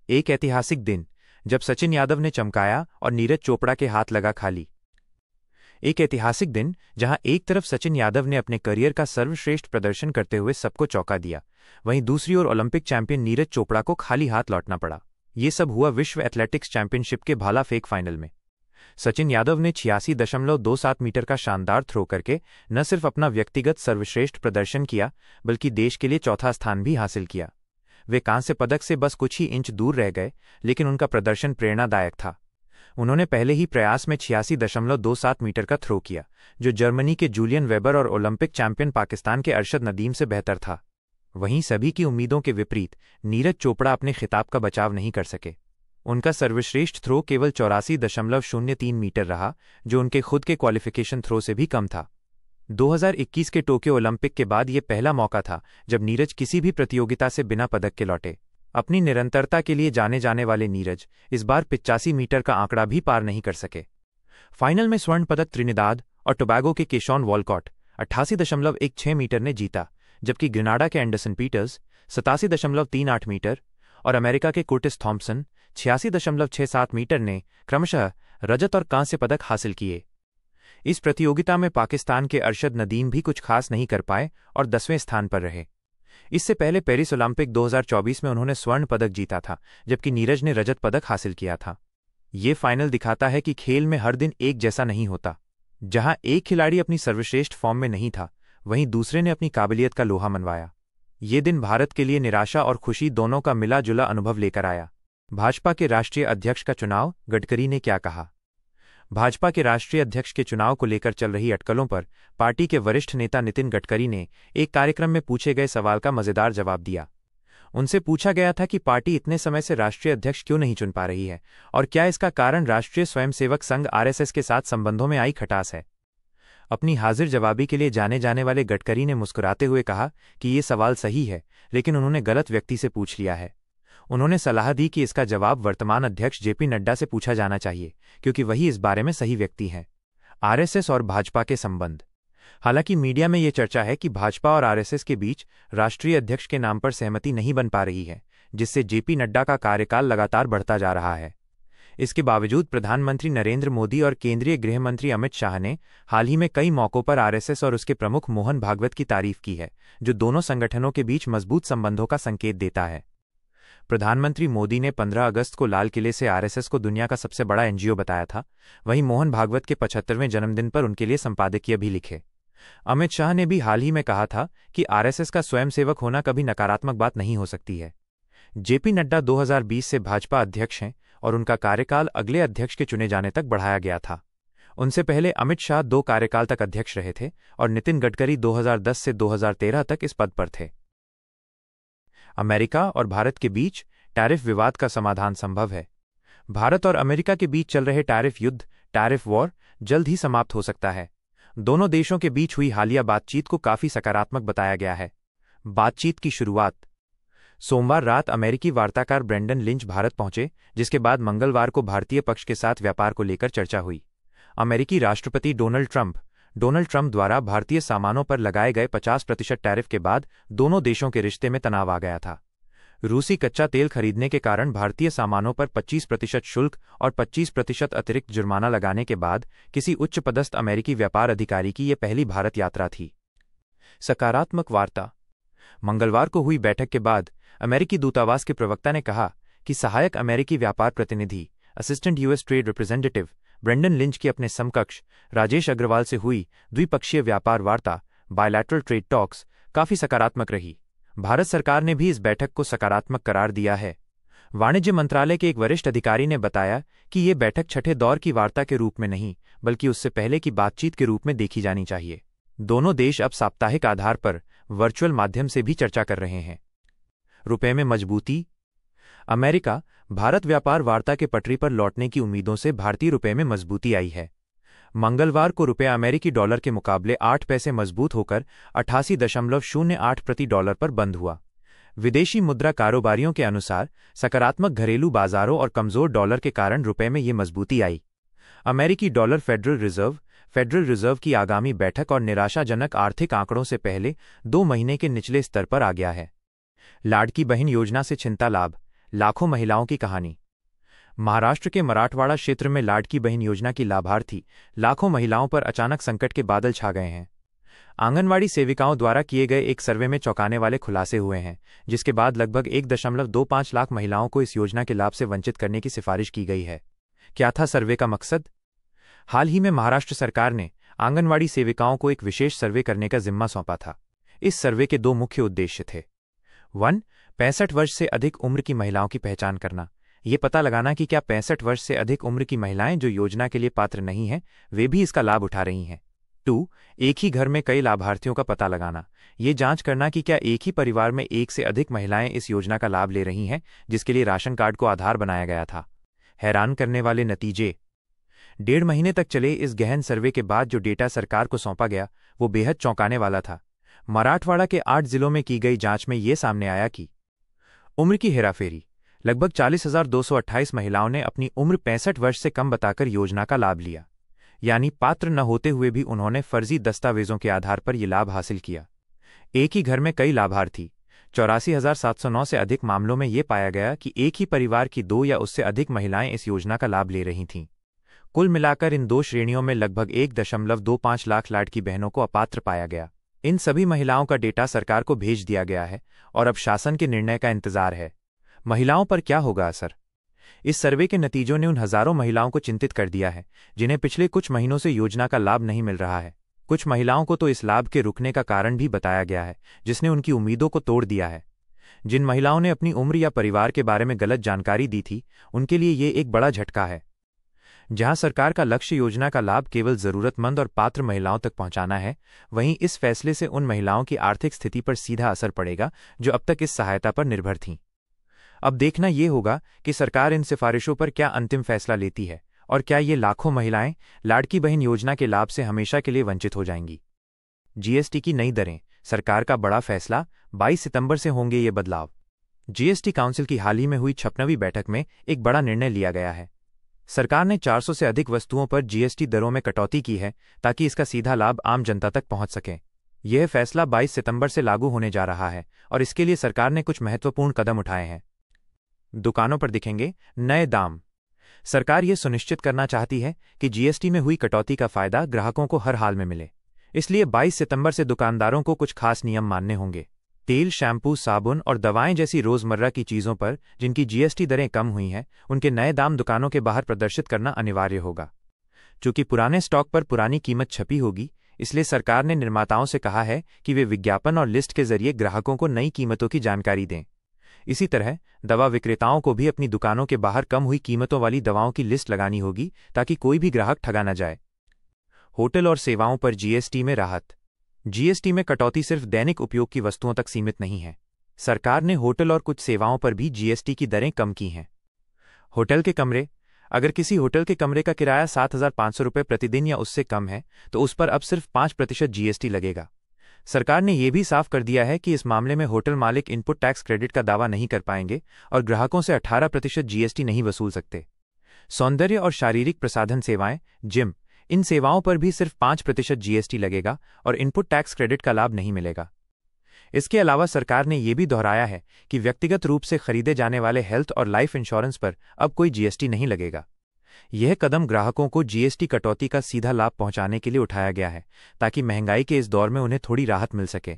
एक ऐतिहासिक दिन जब सचिन यादव ने चमकाया और नीरज चोपड़ा के हाथ लगा खाली। एक ऐतिहासिक दिन जहां एक तरफ सचिन यादव ने अपने करियर का सर्वश्रेष्ठ प्रदर्शन करते हुए सबको चौंका दिया, वहीं दूसरी ओर ओलंपिक चैंपियन नीरज चोपड़ा को खाली हाथ लौटना पड़ा। ये सब हुआ विश्व एथलेटिक्स चैंपियनशिप के भाला फेंक फाइनल में। सचिन यादव ने 86.27 मीटर का शानदार थ्रो करके न सिर्फ अपना व्यक्तिगत सर्वश्रेष्ठ प्रदर्शन किया, बल्कि देश के लिए चौथा स्थान भी हासिल किया। वे कांस्य पदक से बस कुछ ही इंच दूर रह गए, लेकिन उनका प्रदर्शन प्रेरणादायक था। उन्होंने पहले ही प्रयास में 86.27 मीटर का थ्रो किया, जो जर्मनी के जूलियन वेबर और ओलंपिक चैंपियन पाकिस्तान के अरशद नदीम से बेहतर था। वहीं सभी की उम्मीदों के विपरीत नीरज चोपड़ा अपने खिताब का बचाव नहीं कर सके। उनका सर्वश्रेष्ठ थ्रो केवल 84.03 मीटर रहा, जो उनके खुद के क्वालिफिकेशन थ्रो से भी कम था। 2021 के टोक्यो ओलंपिक के बाद ये पहला मौका था जब नीरज किसी भी प्रतियोगिता से बिना पदक के लौटे। अपनी निरंतरता के लिए जाने जाने वाले नीरज इस बार 85 मीटर का आंकड़ा भी पार नहीं कर सके। फाइनल में स्वर्ण पदक त्रिनिदाद और टोबैगो के केशॉन वॉलकॉट 88.16 मीटर ने जीता, जबकि ग्रेनाडा के एंडरसन पीटर्स 87.38 मीटर और अमेरिका के कुर्टिस थॉम्पसन 86.67 मीटर ने क्रमशः रजत और कांस्य पदक हासिल किए। इस प्रतियोगिता में पाकिस्तान के अरशद नदीम भी कुछ खास नहीं कर पाए और 10वें स्थान पर रहे। इससे पहले पेरिस ओलंपिक 2024 में उन्होंने स्वर्ण पदक जीता था, जबकि नीरज ने रजत पदक हासिल किया था। ये फाइनल दिखाता है कि खेल में हर दिन एक जैसा नहीं होता। जहां एक खिलाड़ी अपनी सर्वश्रेष्ठ फॉर्म में नहीं था, वहीं दूसरे ने अपनी काबिलियत का लोहा मनवाया। ये दिन भारत के लिए निराशा और खुशी दोनों का मिला जुला अनुभव लेकर आया। भाजपा के राष्ट्रीय अध्यक्ष का चुनाव, गडकरी ने क्या कहा? भाजपा के राष्ट्रीय अध्यक्ष के चुनाव को लेकर चल रही अटकलों पर पार्टी के वरिष्ठ नेता नितिन गडकरी ने एक कार्यक्रम में पूछे गए सवाल का मजेदार जवाब दिया। उनसे पूछा गया था कि पार्टी इतने समय से राष्ट्रीय अध्यक्ष क्यों नहीं चुन पा रही है और क्या इसका कारण राष्ट्रीय स्वयंसेवक संघ आरएसएस के साथ संबंधों में आई खटास है। अपनी हाजिर जवाबी के लिए जाने जाने वाले गडकरी ने मुस्कुराते हुए कहा कि ये सवाल सही है, लेकिन उन्होंने गलत व्यक्ति से पूछ लिया है। उन्होंने सलाह दी कि इसका जवाब वर्तमान अध्यक्ष जेपी नड्डा से पूछा जाना चाहिए, क्योंकि वही इस बारे में सही व्यक्ति हैं। आरएसएस और भाजपा के संबंध। हालांकि मीडिया में ये चर्चा है कि भाजपा और आरएसएस के बीच राष्ट्रीय अध्यक्ष के नाम पर सहमति नहीं बन पा रही है, जिससे जेपी नड्डा का कार्यकाल लगातार बढ़ता जा रहा है। इसके बावजूद प्रधानमंत्री नरेंद्र मोदी और केंद्रीय गृह मंत्री अमित शाह ने हाल ही में कई मौकों पर आरएसएस और उसके प्रमुख मोहन भागवत की तारीफ की है, जो दोनों संगठनों के बीच मजबूत संबंधों का संकेत देता है। प्रधानमंत्री मोदी ने 15 अगस्त को लाल किले से आरएसएस को दुनिया का सबसे बड़ा एनजीओ बताया था। वहीं मोहन भागवत के 75वें जन्मदिन पर उनके लिए संपादकीय भी लिखे। अमित शाह ने भी हाल ही में कहा था कि आरएसएस का स्वयंसेवक होना कभी नकारात्मक बात नहीं हो सकती है। जेपी नड्डा 2020 से भाजपा अध्यक्ष हैं और उनका कार्यकाल अगले अध्यक्ष के चुने जाने तक बढ़ाया गया था। उनसे पहले अमित शाह 2 कार्यकाल तक अध्यक्ष रहे थे और नितिन गडकरी 2010 से 2013 तक इस पद पर थे। अमेरिका और भारत के बीच टैरिफ विवाद का समाधान संभव है। भारत और अमेरिका के बीच चल रहे टैरिफ युद्ध, टैरिफ वॉर, जल्द ही समाप्त हो सकता है। दोनों देशों के बीच हुई हालिया बातचीत को काफी सकारात्मक बताया गया है। बातचीत की शुरुआत। सोमवार रात अमेरिकी वार्ताकार ब्रेंडन लिंच भारत पहुंचे, जिसके बाद मंगलवार को भारतीय पक्ष के साथ व्यापार को लेकर चर्चा हुई। अमेरिकी राष्ट्रपति डोनाल्ड ट्रंप द्वारा भारतीय सामानों पर लगाए गए 50% टैरिफ के बाद दोनों देशों के रिश्ते में तनाव आ गया था। रूसी कच्चा तेल खरीदने के कारण भारतीय सामानों पर 25% शुल्क और 25% अतिरिक्त जुर्माना लगाने के बाद किसी उच्च पदस्थ अमेरिकी व्यापार अधिकारी की यह पहली भारत यात्रा थी। सकारात्मक वार्ता। मंगलवार को हुई बैठक के बाद अमेरिकी दूतावास के प्रवक्ता ने कहा कि सहायक अमेरिकी व्यापार प्रतिनिधि, assistant US trade representative Brendan Lynch की अपने समकक्ष राजेश अग्रवाल से हुई द्विपक्षीय व्यापार वार्ता, बायलैटरल ट्रेड टॉक्स, काफी सकारात्मक रही। भारत सरकार ने भी इस बैठक को सकारात्मक करार दिया है। वाणिज्य मंत्रालय के एक वरिष्ठ अधिकारी ने बताया कि ये बैठक छठे दौर की वार्ता के रूप में नहीं, बल्कि उससे पहले की बातचीत के रूप में देखी जानी चाहिए। दोनों देश अब साप्ताहिक आधार पर वर्चुअल माध्यम से भी चर्चा कर रहे हैं। रुपये में मजबूती। अमेरिका भारत व्यापार वार्ता के पटरी पर लौटने की उम्मीदों से भारतीय रुपये में मजबूती आई है। मंगलवार को रुपया अमेरिकी डॉलर के मुकाबले 8 पैसे मजबूत होकर 88.08 प्रति डॉलर पर बंद हुआ। विदेशी मुद्रा कारोबारियों के अनुसार सकारात्मक घरेलू बाजारों और कमजोर डॉलर के कारण रुपये में ये मजबूती आई। अमेरिकी डॉलर फेडरल रिजर्व की आगामी बैठक और निराशाजनक आर्थिक आंकड़ों से पहले 2 महीने के निचले स्तर पर आ गया है। लाड़की बहन योजना से छिनता लाभ। लाखों महिलाओं की कहानी। महाराष्ट्र के मराठवाड़ा क्षेत्र में लाडकी बहन योजना की लाभार्थी लाखों महिलाओं पर अचानक संकट के बादल छा गए हैं। आंगनवाड़ी सेविकाओं द्वारा किए गए एक सर्वे में चौंकाने वाले खुलासे हुए हैं, जिसके बाद लगभग 1.25 लाख महिलाओं को इस योजना के लाभ से वंचित करने की सिफारिश की गई है। क्या था सर्वे का मकसद? हाल ही में महाराष्ट्र सरकार ने आंगनवाड़ी सेविकाओं को एक विशेष सर्वे करने का जिम्मा सौंपा था। इस सर्वे के 2 मुख्य उद्देश्य थे। 1. 65 वर्ष से अधिक उम्र की महिलाओं की पहचान करना। ये पता लगाना कि क्या 65 वर्ष से अधिक उम्र की महिलाएं जो योजना के लिए पात्र नहीं हैं, वे भी इसका लाभ उठा रही हैं। 2. एक ही घर में कई लाभार्थियों का पता लगाना। ये जांच करना कि क्या एक ही परिवार में एक से अधिक महिलाएं इस योजना का लाभ ले रही हैं, जिसके लिए राशन कार्ड को आधार बनाया गया था। हैरान करने वाले नतीजे। 1.5 महीने तक चले इस गहन सर्वे के बाद जो डेटा सरकार को सौंपा गया, वो बेहद चौंकाने वाला था। मराठवाड़ा के 8 जिलों में की गई जांच में ये सामने आया कि उम्र की हेराफेरी। लगभग 40,228 महिलाओं ने अपनी उम्र 65 वर्ष से कम बताकर योजना का लाभ लिया, यानी पात्र न होते हुए भी उन्होंने फर्जी दस्तावेजों के आधार पर यह लाभ हासिल किया। एक ही घर में कई लाभार्थी। 84,709 से अधिक मामलों में यह पाया गया कि एक ही परिवार की 2 या उससे अधिक महिलाएं इस योजना का लाभ ले रही थीं। कुल मिलाकर इन 2 श्रेणियों में लगभग 1.25 लाख लाडकी बहनों को अपात्र पाया गया। इन सभी महिलाओं का डेटा सरकार को भेज दिया गया है और अब शासन के निर्णय का इंतजार है। महिलाओं पर क्या होगा असर? इस सर्वे के नतीजों ने उन हजारों महिलाओं को चिंतित कर दिया है जिन्हें पिछले कुछ महीनों से योजना का लाभ नहीं मिल रहा है। कुछ महिलाओं को तो इस लाभ के रुकने का कारण भी बताया गया है, जिसने उनकी उम्मीदों को तोड़ दिया है। जिन महिलाओं ने अपनी उम्र या परिवार के बारे में गलत जानकारी दी थी, उनके लिए ये एक बड़ा झटका है। जहां सरकार का लक्ष्य योजना का लाभ केवल जरूरतमंद और पात्र महिलाओं तक पहुंचाना है, वहीं इस फैसले से उन महिलाओं की आर्थिक स्थिति पर सीधा असर पड़ेगा जो अब तक इस सहायता पर निर्भर थीं। अब देखना ये होगा कि सरकार इन सिफारिशों पर क्या अंतिम फैसला लेती है और क्या ये लाखों महिलाएं लाडकी बहन योजना के लाभ से हमेशा के लिए वंचित हो जाएंगी। जीएसटी की नई दरें। सरकार का बड़ा फैसला। 22 सितंबर से होंगे ये बदलाव। जीएसटी काउंसिल की हाल ही में हुई 56वीं बैठक में एक बड़ा निर्णय लिया गया है। सरकार ने 400 से अधिक वस्तुओं पर जीएसटी दरों में कटौती की है ताकि इसका सीधा लाभ आम जनता तक पहुंच सके। यह फैसला 22 सितंबर से लागू होने जा रहा है और इसके लिए सरकार ने कुछ महत्वपूर्ण कदम उठाए हैं। दुकानों पर दिखेंगे नए दाम। सरकार ये सुनिश्चित करना चाहती है कि जीएसटी में हुई कटौती का फायदा ग्राहकों को हर हाल में मिले। इसलिए 22 सितंबर से दुकानदारों को कुछ खास नियम मानने होंगे। तेल, शैम्पू, साबुन और दवाएं जैसी रोजमर्रा की चीजों पर जिनकी जीएसटी दरें कम हुई हैं, उनके नए दाम दुकानों के बाहर प्रदर्शित करना अनिवार्य होगा। चूंकि पुराने स्टॉक पर पुरानी कीमत छपी होगी, इसलिए सरकार ने निर्माताओं से कहा है कि वे विज्ञापन और लिस्ट के जरिए ग्राहकों को नई कीमतों की जानकारी दें। इसी तरह दवा विक्रेताओं को भी अपनी दुकानों के बाहर कम हुई कीमतों वाली दवाओं की लिस्ट लगानी होगी ताकि कोई भी ग्राहक ठगा न जाए। होटल और सेवाओं पर जीएसटी में राहत। जीएसटी में कटौती सिर्फ दैनिक उपयोग की वस्तुओं तक सीमित नहीं है। सरकार ने होटल और कुछ सेवाओं पर भी जीएसटी की दरें कम की हैं। होटल के कमरे। अगर किसी होटल के कमरे का किराया 7,500 रुपये प्रतिदिन या उससे कम है, तो उस पर अब सिर्फ 5% जीएसटी लगेगा। सरकार ने यह भी साफ कर दिया है कि इस मामले में होटल मालिक इनपुट टैक्स क्रेडिट का दावा नहीं कर पाएंगे और ग्राहकों से 18% जीएसटी नहीं वसूल सकते। सौंदर्य और शारीरिक प्रसाधन सेवाएं, जिम, इन सेवाओं पर भी सिर्फ 5% जीएसटी लगेगा और इनपुट टैक्स क्रेडिट का लाभ नहीं मिलेगा। इसके अलावा सरकार ने यह भी दोहराया है कि व्यक्तिगत रूप से खरीदे जाने वाले हेल्थ और लाइफ इंश्योरेंस पर अब कोई जीएसटी नहीं लगेगा। यह कदम ग्राहकों को जीएसटी कटौती का सीधा लाभ पहुंचाने के लिए उठाया गया है ताकि महंगाई के इस दौर में उन्हें थोड़ी राहत मिल सके।